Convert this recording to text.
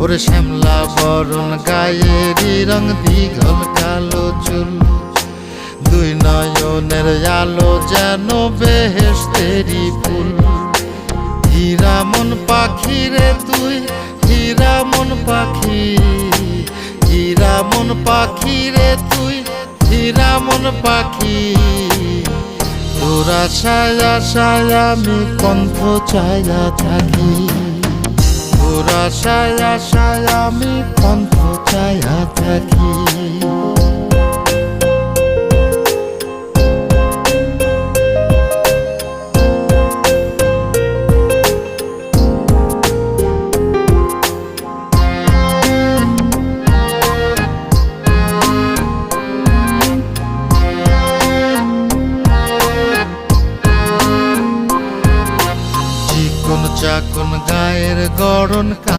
ওরে শ্যামলা বরণ গায়েরই রং, দীঘল কালো চুল, দুই নয়নের আলো যেন বেহেশতেরি ফুল। হীরা মন পাখি রে তুই, হীরা মন পাখি, হীরা মন পাখি রে তুই, হীরা মন পাখি। তোর আশায় আশায় আমি পন্থ চাইয়া থাকি, তোর আশায় আশায় আমি পন্থ চাইয়া থাকি। চাকন গায়ের গড়ন